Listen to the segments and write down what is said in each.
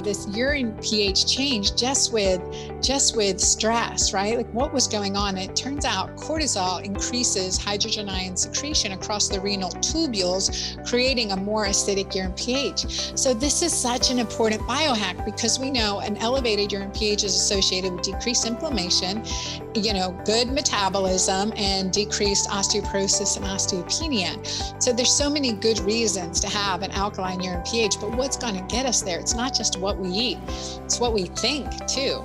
this urine pH change just with stress, right? Like what was going on? It turns out cortisol increases hydrogen ion secretion across the renal tubules, creating a more acidic urine pH. So this is such an important biohack because we know an elevated urine pH is associated with decreased inflammation, good metabolism, and decreased osteoporosis and osteopenia. So there's so many good reasons to have an alkaline urine pH, but what's going to get us there? It's not just what we eat, it's what we think too.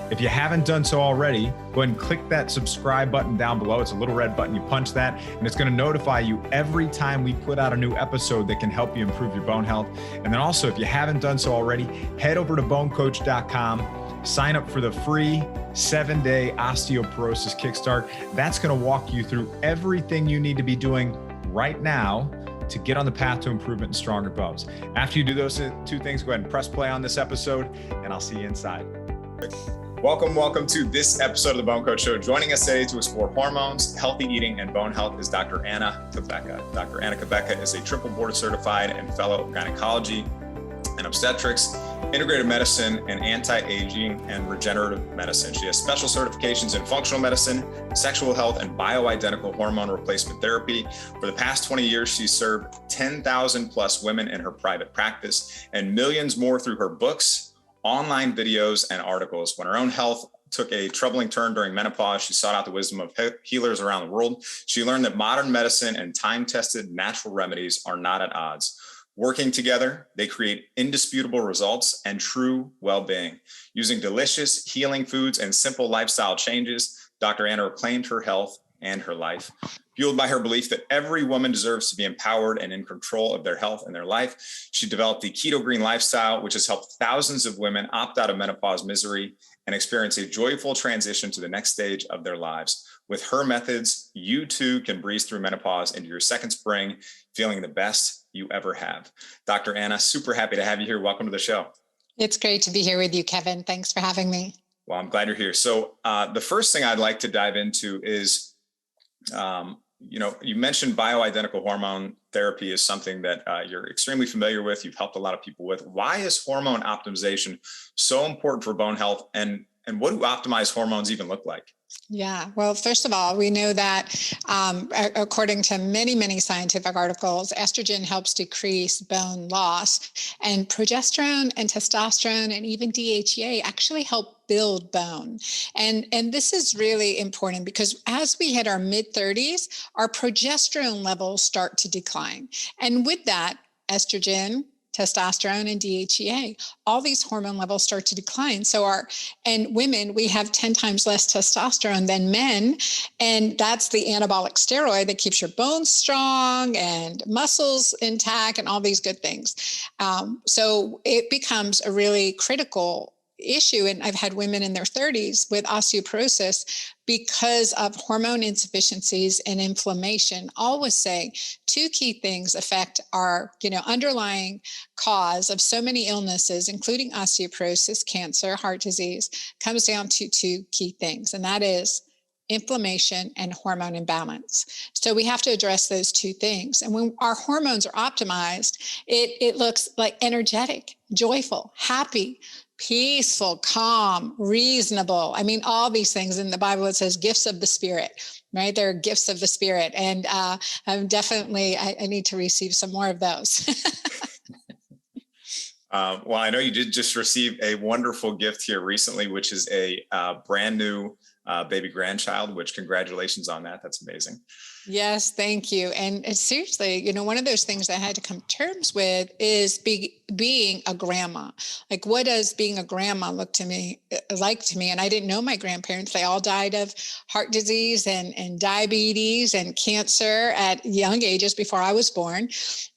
If you haven't done so already, go ahead and click that subscribe button down below. It's a little red button. You punch that, and it's going to notify you every time we put out a new episode that can help you improve your bone health. And then also, if you haven't done so already, head over to BoneCoach.com, sign up for the free 7-day Osteoporosis Kickstart. That's going to walk you through everything you need to be doing right now to get on the path to improvement and stronger bones. After you do those two things, go ahead and press play on this episode, and I'll see you inside. Welcome to this episode of the Bone Coach Show. Joining us today to explore hormones, healthy eating, and bone health is Dr. Anna Cabeca. Dr. Anna Cabeca is a triple board certified and fellow of gynecology and obstetrics, integrative medicine, and anti-aging and regenerative medicine. She has special certifications in functional medicine, sexual health, and bioidentical hormone replacement therapy. For the past 20 years, she's served 10,000 plus women in her private practice and millions more through her books, online videos, and articles. When her own health took a troubling turn during menopause, she sought out the wisdom of healers around the world. She learned that modern medicine and time-tested natural remedies are not at odds. Working together, they create indisputable results and true well-being. Using delicious, healing foods and simple lifestyle changes, Dr. Anna reclaimed her health and her life. Fueled by her belief that every woman deserves to be empowered and in control of their health and their life, she developed the Keto Green lifestyle, which has helped thousands of women opt out of menopause misery and experience a joyful transition to the next stage of their lives. With her methods, you too can breeze through menopause into your second spring, feeling the best you ever have. Dr. Anna, super happy to have you here. Welcome to the show. It's great to be here with you, Kevin. Thanks for having me. Well, I'm glad you're here. So the first thing I'd like to dive into is, you mentioned bioidentical hormone therapy is something that you're extremely familiar with. You've helped a lot of people with. Why is hormone optimization so important for bone health, and what do optimized hormones even look like? Yeah, well, first of all, we know that according to many scientific articles, estrogen helps decrease bone loss, and progesterone and testosterone and even DHEA actually help build bone. And this is really important because as we hit our mid-30s, our progesterone levels start to decline. And with that, estrogen, testosterone, and DHEA, all these hormone levels start to decline. And women, we have 10 times less testosterone than men. And that's the anabolic steroid that keeps your bones strong and muscles intact and all these good things. So it becomes a really critical issue. And I've had women in their 30s with osteoporosis because of hormone insufficiencies and inflammation. Always say two key things affect our, underlying cause of so many illnesses, including osteoporosis, cancer, heart disease, comes down to two key things. And that is inflammation and hormone imbalance. So we have to address those two things. And when our hormones are optimized, it looks like energetic, joyful, happy, peaceful, calm, reasonable. I mean, all these things in the Bible, it says gifts of the Spirit, right? They're gifts of the Spirit. And I need to receive some more of those. Well, I know you did just receive a wonderful gift here recently, which is a brand new baby grandchild, which congratulations on that. That's amazing. Yes, thank you. And seriously, one of those things I had to come to terms with is being a grandma. Like, what does being a grandma look to me like to me? And I didn't know my grandparents. They all died of heart disease and diabetes and cancer at young ages before I was born.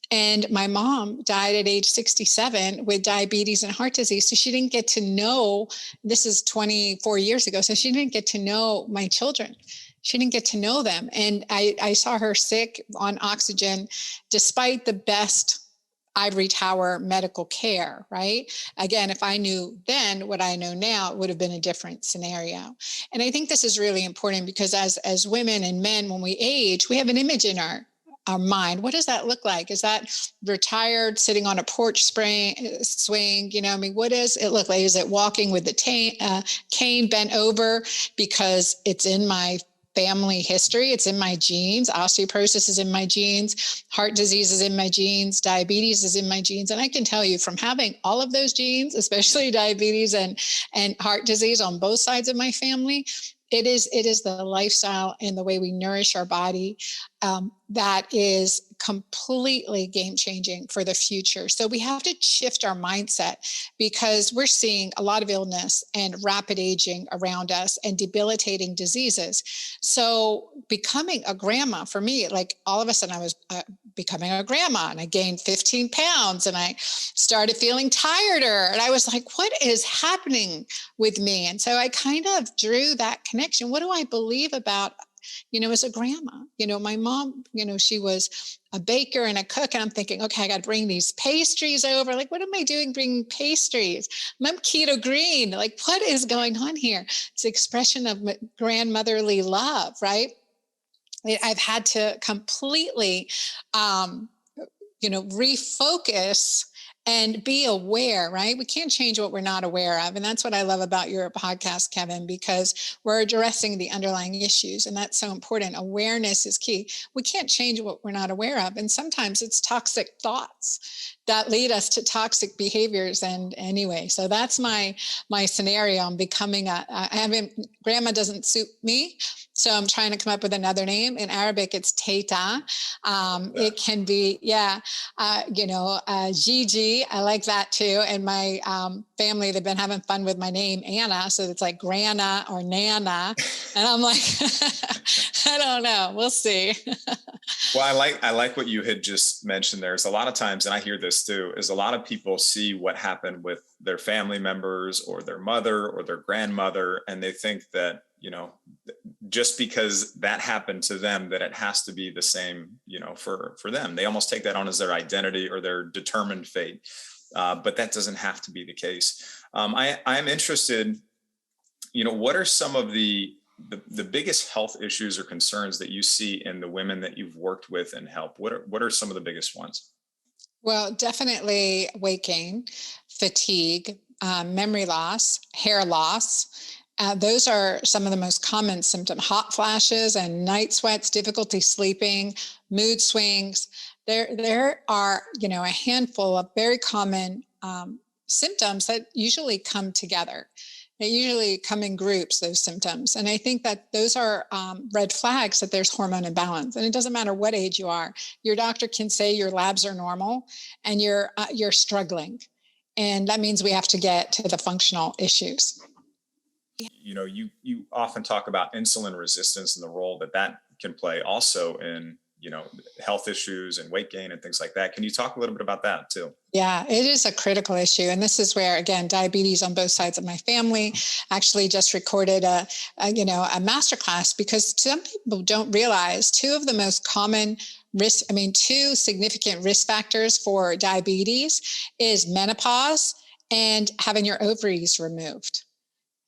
And my mom died at age 67 with diabetes and heart disease. So she didn't get to know, this is 24 years ago. So she didn't get to know my children. She didn't get to know them. And I saw her sick on oxygen, despite the best ivory tower medical care, right? Again, if I knew then what I know now, it would have been a different scenario. And I think this is really important because as women and men, when we age, we have an image in our our mind. What does that look like? Is that retired, sitting on a porch swing? What does it look like? Is it walking with the cane bent over because it's in my family history? It's in my genes. Osteoporosis is in my genes. Heart disease is in my genes. Diabetes is in my genes. And I can tell you from having all of those genes, especially diabetes and heart disease on both sides of my family, it is the lifestyle and the way we nourish our body that is completely game changing for the future. So we have to shift our mindset because we're seeing a lot of illness and rapid aging around us and debilitating diseases. So becoming a grandma for me, like all of a sudden I was becoming a grandma and I gained 15 pounds and I started feeling tireder. And I was like, what is happening with me? And so I kind of drew that connection. What do I believe about as a grandma? My mom, she was a baker and a cook. And I'm thinking, okay, I got to bring these pastries over. Like, what am I doing bringing pastries? I'm keto green. Like, what is going on here? It's the expression of grandmotherly love, right? I've had to completely, refocus and be aware, right? We can't change what we're not aware of. And that's what I love about your podcast, Kevin, because we're addressing the underlying issues. And that's so important. Awareness is key. We can't change what we're not aware of. And sometimes it's toxic thoughts that lead us to toxic behaviors. And anyway, so that's my scenario. I'm becoming grandma doesn't suit me. So I'm trying to come up with another name. In Arabic, it's Teta. It can be, Gigi. I like that too. And my family, they've been having fun with my name, Anna. So it's like Grana or Nana. And I'm like, I don't know. We'll see. Well, I like what you had just mentioned. There's a lot of times, and I hear this too, is a lot of people see what happened with their family members or their mother or their grandmother, and they think that, just because that happened to them, that it has to be the same, for them. They almost take that on as their identity or their determined fate. But that doesn't have to be the case. I'm interested, what are some of the biggest health issues or concerns that you see in the women that you've worked with and helped? What are some of the biggest ones? Well, definitely weight gain, fatigue, memory loss, hair loss. Those are some of the most common symptoms. Hot flashes and night sweats, difficulty sleeping, mood swings. There are, a handful of very common symptoms that usually come together. They usually come in groups, those symptoms. And I think that those are red flags that there's hormone imbalance. And it doesn't matter what age you are. Your doctor can say your labs are normal and you're struggling. And that means we have to get to the functional issues. You often talk about insulin resistance and the role that can play also in, health issues and weight gain and things like that. Can you talk a little bit about that too? Yeah, it is a critical issue. And this is where, again, diabetes on both sides of my family. Actually just recorded a masterclass, because some people don't realize two of the most common two significant risk factors for diabetes is menopause and having your ovaries removed.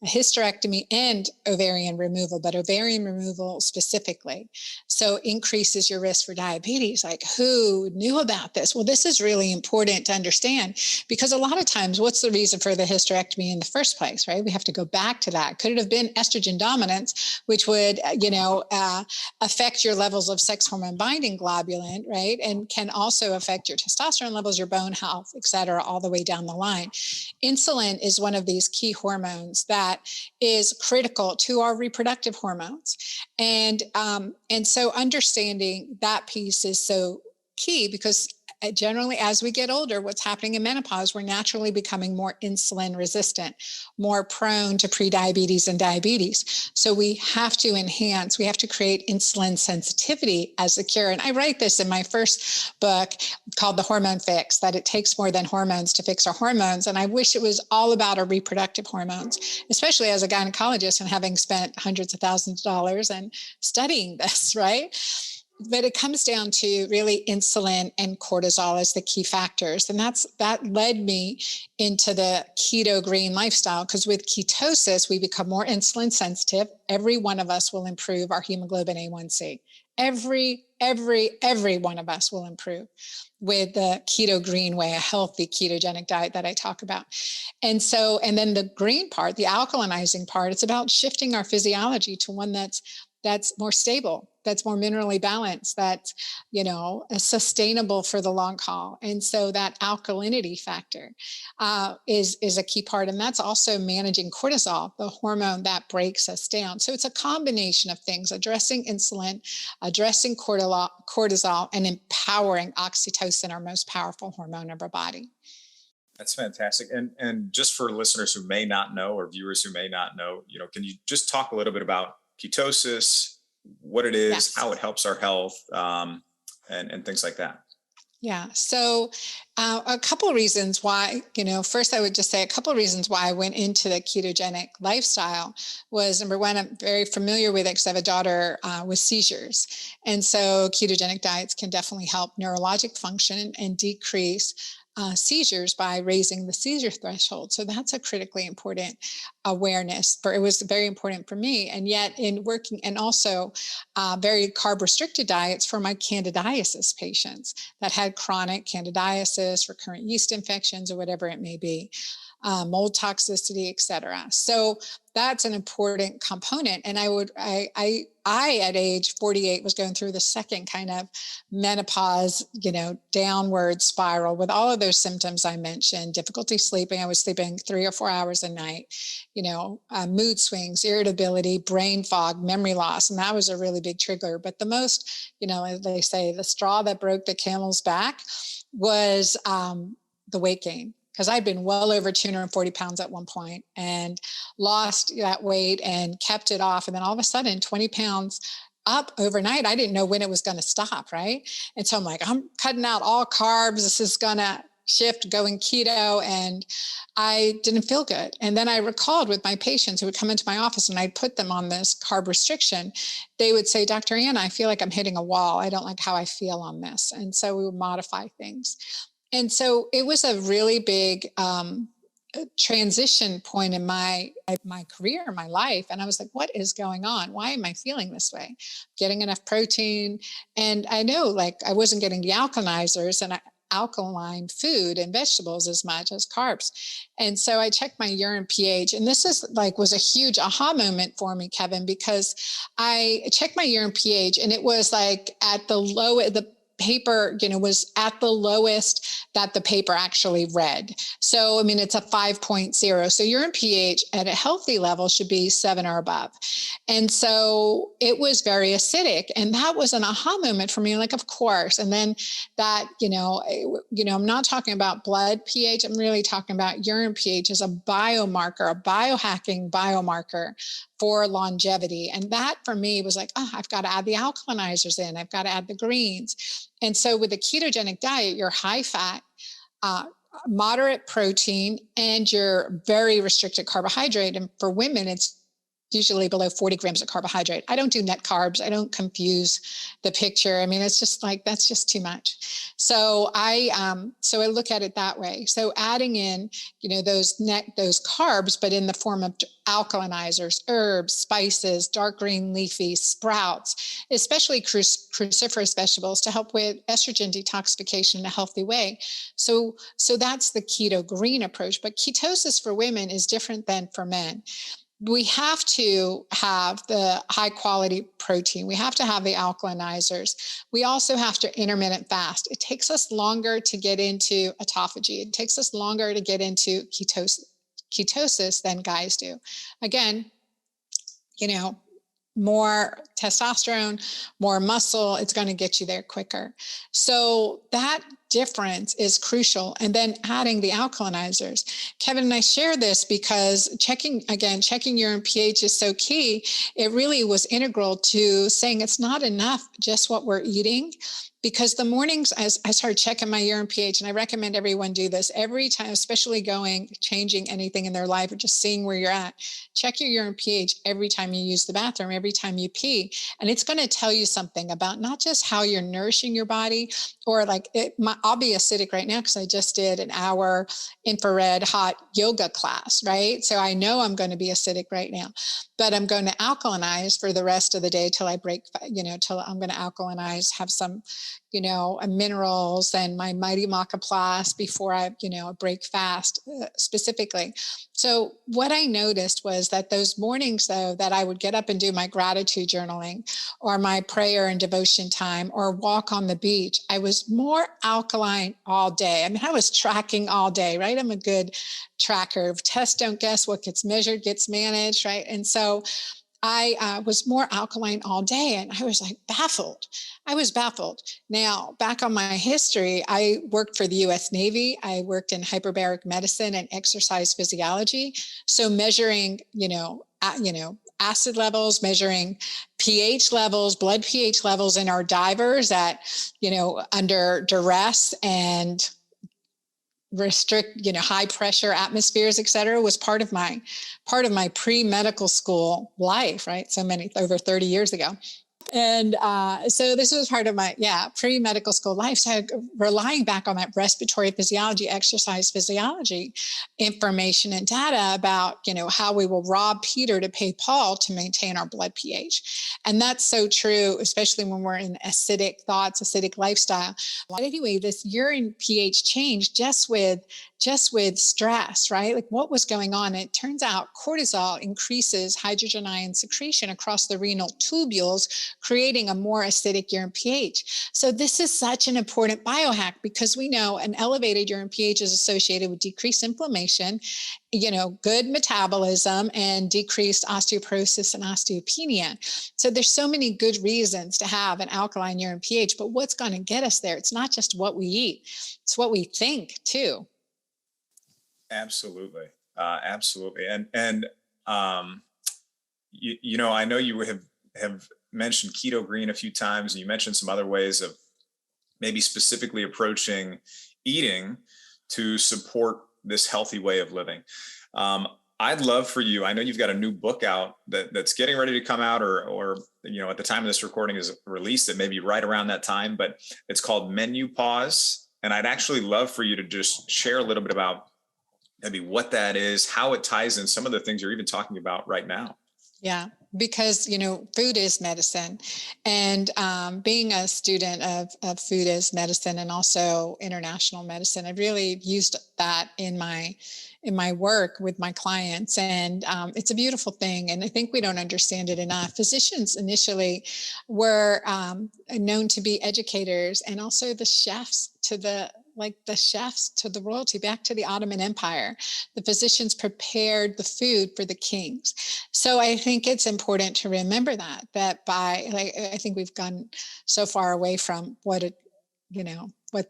A hysterectomy and ovarian removal, but ovarian removal specifically. So increases your risk for diabetes. Like, who knew about this? Well, this is really important to understand, because a lot of times, what's the reason for the hysterectomy in the first place, right? We have to go back to that. Could it have been estrogen dominance, which would, affect your levels of sex hormone binding globulin, right? And can also affect your testosterone levels, your bone health, et cetera, all the way down the line. Insulin is one of these key hormones that is critical to our reproductive hormones. And so understanding that piece is so key, because generally, as we get older, what's happening in menopause, we're naturally becoming more insulin resistant, more prone to prediabetes and diabetes. So we have to create insulin sensitivity as the cure. And I write this in my first book called The Hormone Fix, that it takes more than hormones to fix our hormones. And I wish it was all about our reproductive hormones, especially as a gynecologist and having spent hundreds of thousands of dollars and studying this, right? But it comes down to really insulin and cortisol as the key factors. And that led me into the keto green lifestyle, because with ketosis, we become more insulin sensitive. Every one of us will improve our hemoglobin A1C. every one of us will improve with the keto green way, a healthy ketogenic diet that I talk about. And then the green part, the alkalinizing part, it's about shifting our physiology to one that's more stable, that's more minerally balanced, that's, sustainable for the long haul. And so that alkalinity factor is a key part. And that's also managing cortisol, the hormone that breaks us down. So it's a combination of things: addressing insulin, addressing cortisol, and empowering oxytocin, our most powerful hormone of our body. That's fantastic. And just for listeners who may not know, or viewers who may not know, can you just talk a little bit about ketosis, what it is, Yes. how it helps our health, and things like that? Yeah. So a couple of reasons why, first I would just say a couple of reasons why I went into the ketogenic lifestyle was, number one, I'm very familiar with it because I have a daughter with seizures. And so ketogenic diets can definitely help neurologic function and decrease seizures by raising the seizure threshold. So that's a critically important awareness. It was very important for me. And yet in working, and also very carb restricted diets for my candidiasis patients that had chronic candidiasis, recurrent yeast infections, or whatever it may be, mold toxicity, et cetera. So that's an important component. And I at age 48 was going through the second kind of menopause, downward spiral with all of those symptoms I mentioned: difficulty sleeping. I was sleeping 3 or 4 hours a night, mood swings, irritability, brain fog, memory loss. And that was a really big trigger. But the most, as they say, the straw that broke the camel's back was the weight gain. Because I'd been well over 240 pounds at one point and lost that weight and kept it off. And then all of a sudden, 20 pounds up overnight. I didn't know when it was going to stop, right? And so I'm like, I'm cutting out all carbs. This is going to shift, going keto. And I didn't feel good. And then I recalled with my patients who would come into my office and I'd put them on this carb restriction. They would say, Dr. Ann, I feel like I'm hitting a wall. I don't like how I feel on this. And so we would modify things. And so it was a really big transition point in my career, my life. And I was like, what is going on? Why am I feeling this way? Getting enough protein. And I know I wasn't getting the alkalinizers and alkaline food and vegetables as much as carbs. And so I checked my urine pH, and this was a huge aha moment for me, Kevin, because I checked my urine pH and it was at the paper, was at the lowest that the paper actually read. So, it's a 5.0. So urine pH at a healthy level should be 7 or above. And so it was very acidic. And that was an aha moment for me, of course. And then that, I'm not talking about blood pH. I'm really talking about urine pH as a biomarker, a biohacking biomarker for longevity. And that for me was I've got to add the alkalinizers in. I've got to add the greens. And so with a ketogenic diet, you're high fat, moderate protein, and you're very restricted carbohydrate. And for women, it's usually below 40 grams of carbohydrate. I don't do net carbs. I don't confuse the picture. It's just that's just too much. So I look at it that way. So adding in, those carbs, but in the form of alkalinizers, herbs, spices, dark green leafy sprouts, especially cruciferous vegetables to help with estrogen detoxification in a healthy way. So that's the keto green approach. But ketosis for women is different than for men. We have to have the high quality protein. We have to have the alkalinizers. We also have to intermittent fast. It takes us longer to get into autophagy. It takes us longer to get into ketosis than guys do. Again, more testosterone, more muscle, it's going to get you there quicker. So that difference is crucial. And then adding the alkalinizers. Kevin and I share this because checking urine pH is so key. It really was integral to saying it's not enough just what we're eating. Because the mornings, as I started checking my urine pH, and I recommend everyone do this every time, especially changing anything in their life or just seeing where you're at, check your urine pH every time you use the bathroom, every time you pee. And it's going to tell you something about not just how you're nourishing your body or I'll be acidic right now because I just did an hour infrared hot yoga class, right? So I know I'm going to be acidic right now, but I'm going to alkalinize for the rest of the day till I break, till I'm going to alkalinize, have some, minerals and my Mighty Maca Plus before I, break fast specifically. So what I noticed was that those mornings, though, that I would get up and do my gratitude journaling or my prayer and devotion time or walk on the beach, I was more alkaline all day. I mean, I was tracking all day, right? I'm a good tracker of test, don't guess, what gets measured gets managed, right? And so I was more alkaline all day, and I was like baffled. I was baffled. Now, back on my history, I worked for the US Navy. I worked in hyperbaric medicine and exercise physiology. So measuring, acid levels, measuring pH levels, blood pH levels in our divers at, under duress and restrict, high pressure atmospheres, et cetera, was part of my pre-medical school life, right? Over 30 years ago. And so this was part of my, pre-medical school life. So relying back on that respiratory physiology, exercise physiology information and data about, how we will rob Peter to pay Paul to maintain our blood pH. And that's so true, especially when we're in acidic thoughts, acidic lifestyle. But anyway, this urine pH changed just with stress, right? Like what was going on? It turns out cortisol increases hydrogen ion secretion across the renal tubules, creating a more acidic urine pH. So this is such an important biohack because we know an elevated urine pH is associated with decreased inflammation, good metabolism, and decreased osteoporosis and osteopenia. So there's so many good reasons to have an alkaline urine pH, but what's going to get us there? It's not just what we eat, it's what we think too. Absolutely. Absolutely. And I know you have mentioned keto green a few times, and you mentioned some other ways of maybe specifically approaching eating to support this healthy way of living. I'd love for you, I know you've got a new book out that's getting ready to come out or at the time of this recording is released, it may be right around that time, but it's called MenuPause. And I'd actually love for you to just share a little bit about maybe what that is, how it ties in some of the things you're even talking about right now. Yeah, because, food is medicine. And being a student of food as medicine and also international medicine, I've really used that in my work with my clients. And it's a beautiful thing. And I think we don't understand it enough. Physicians initially were known to be educators and also the chefs to the royalty, back to the Ottoman Empire. The physicians prepared the food for the kings. So I think it's important to remember that I think we've gone so far away from what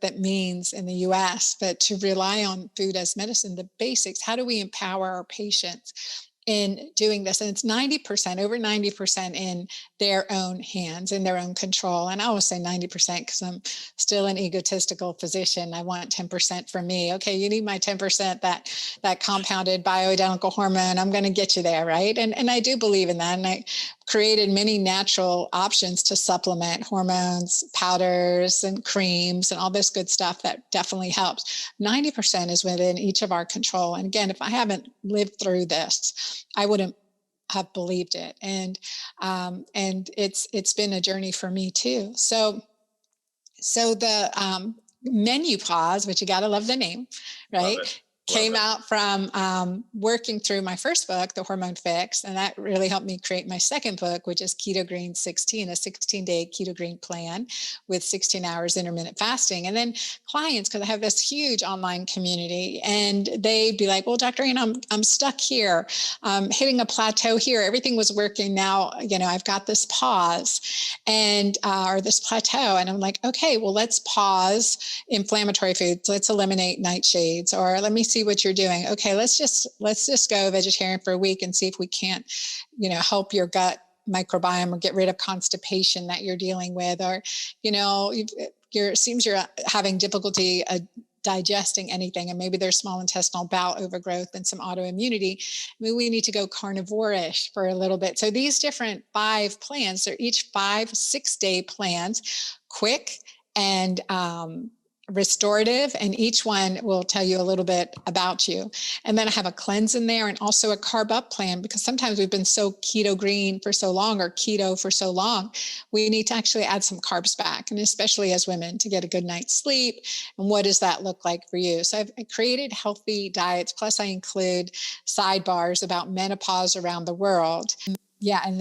that means in the US, but to rely on food as medicine, the basics, how do we empower our patients in doing this? And it's 90%, over 90% in their own hands, in their own control. And I always say 90% because I'm still an egotistical physician. I want 10% for me. Okay, you need my 10%, that compounded bioidentical hormone. I'm going to get you there, right? And I do believe in that. And I created many natural options to supplement hormones, powders and creams and all this good stuff that definitely helps. 90% is within each of our control. And again, if I haven't lived through this, I wouldn't have believed it. And it's been a journey for me too. So the MenuPause, which you got to love the name, right? Came out from working through my first book, The Hormone Fix, and that really helped me create my second book, which is Keto Green 16, a 16-day keto green plan with 16 hours intermittent fasting. And then clients, because I have this huge online community, and they'd be like, well, Dr. Ann, I'm stuck here, hitting a plateau here. Everything was working. Now, I've got this pause and or this plateau. And I'm like, okay, well, let's pause inflammatory foods. Let's eliminate nightshades, or let me see what you're doing. Okay, let's just go vegetarian for a week and see if we can't, help your gut microbiome or get rid of constipation that you're dealing with, or, it seems you're having difficulty digesting anything, and maybe there's small intestinal bowel overgrowth and some autoimmunity. Maybe we need to go carnivore-ish for a little bit. So these different 5 plans, they're each 5 6-day plans, quick and restorative, and each one will tell you a little bit about you. And then I have a cleanse in there and also a carb up plan, because sometimes we've been so keto green for so long, or keto for so long, we need to actually add some carbs back, and especially as women, to get a good night's sleep. And what does that look like for you? So I've created healthy diets, plus I include sidebars about menopause around the world. Yeah, and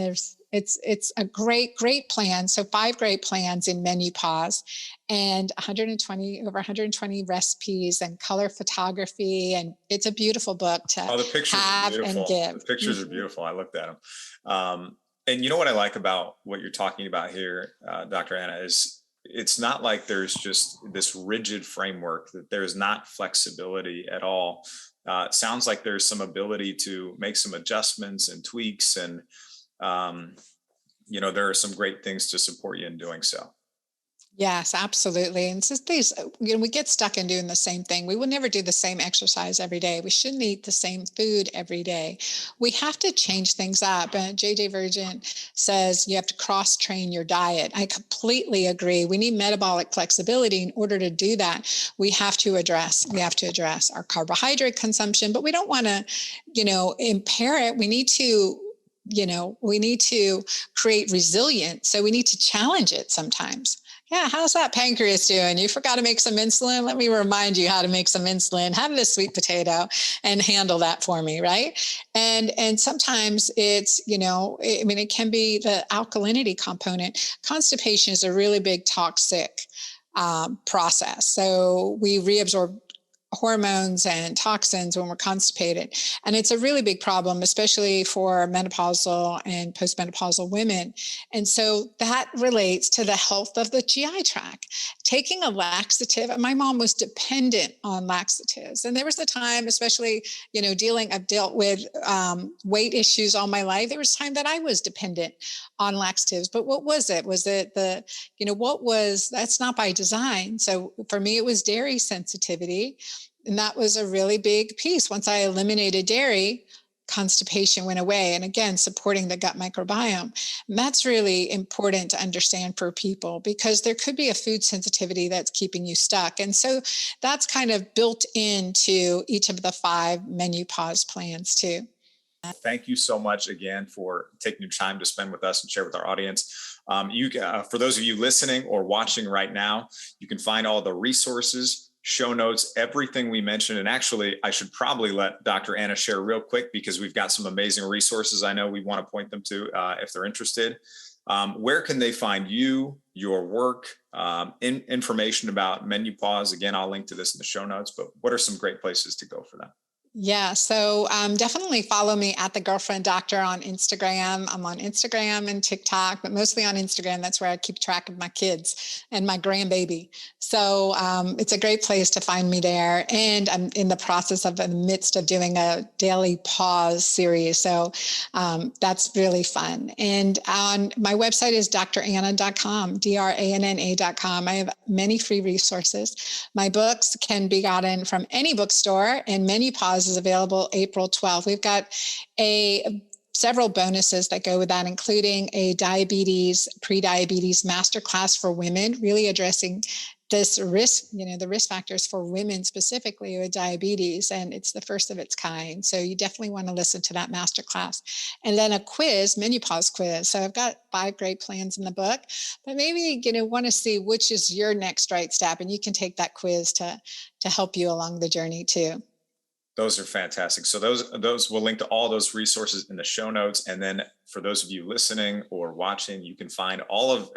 it's a great plan. So 5 great plans in MenuPause, and over 120 recipes and color photography. And it's a beautiful book to the pictures have are beautiful. and give. The pictures are beautiful. I looked at them. And you know what I like about what you're talking about here, Dr. Anna, is it's not like there's just this rigid framework, that there's not flexibility at all. It sounds like there's some ability to make some adjustments and tweaks, and there are some great things to support you in doing so. Yes, absolutely. And so we get stuck in doing the same thing. We will never do the same exercise every day. We shouldn't eat the same food every day. We have to change things up. And JJ Virgin says you have to cross train your diet. I completely agree. We need metabolic flexibility. In order to do that, we have to address our carbohydrate consumption, but we don't want to, impair it. We need to create resilience. So we need to challenge it sometimes. Yeah, how's that pancreas doing? You forgot to make some insulin? Let me remind you how to make some insulin. Have this sweet potato and handle that for me, right? And sometimes it's, it can be the alkalinity component. Constipation is a really big toxic process. So we reabsorb hormones and toxins when we're constipated. And it's a really big problem, especially for menopausal and postmenopausal women. And so that relates to the health of the GI tract. Taking a laxative, my mom was dependent on laxatives. And there was a time, especially, I've dealt with weight issues all my life. There was a time that I was dependent on laxatives. But what was it? Was it that's not by design. So for me, it was dairy sensitivity. And that was a really big piece. Once I eliminated dairy, constipation went away. And again, supporting the gut microbiome. And that's really important to understand for people, because there could be a food sensitivity that's keeping you stuck. And so that's kind of built into each of the 5 MenuPause plans too. Thank you so much again for taking your time to spend with us and share with our audience. For those of you listening or watching right now, you can find all the resources, show notes, everything we mentioned. And actually, I should probably let Dr. Anna share real quick, because we've got some amazing resources I know we want to point them to if they're interested. Where can they find you, your work, information about MenuPause? Again, I'll link to this in the show notes, but what are some great places to go for that? Yeah, so definitely follow me at The Girlfriend Doctor on Instagram. I'm on Instagram and TikTok, but mostly on Instagram. That's where I keep track of my kids and my grandbaby. So it's a great place to find me there. And I'm in the midst of doing a daily pause series. So that's really fun. And on my website is dranna.com, DRANNA.com. I have many free resources. My books can be gotten from any bookstore, and MenuPause is available April 12th. We've got several bonuses that go with that, including a pre-diabetes masterclass for women, really addressing this risk, the risk factors for women specifically with diabetes. And it's the first of its kind. So you definitely want to listen to that masterclass. And then a quiz, MenuPause quiz. So I've got 5 great plans in the book, but maybe, want to see which is your next right step. And you can take that quiz to help you along the journey too. Those are fantastic. So those we'll link to all those resources in the show notes. And then for those of you listening or watching, you can find all of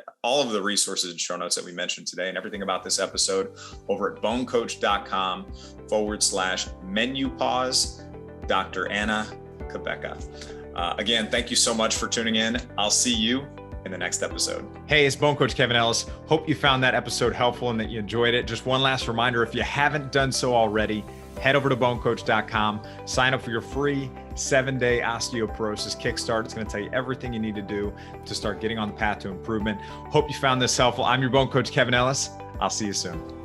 the resources and show notes that we mentioned today and everything about this episode over at bonecoach.com/MenuPause. Dr. Anna Cabeca. Again, thank you so much for tuning in. I'll see you in the next episode. Hey, it's BoneCoach Kevin Ellis. Hope you found that episode helpful and that you enjoyed it. Just one last reminder, if you haven't done so already, head over to bonecoach.com, sign up for your free 7-day osteoporosis kickstart. It's going to tell you everything you need to do to start getting on the path to improvement. Hope you found this helpful. I'm your Bone Coach, Kevin Ellis. I'll see you soon.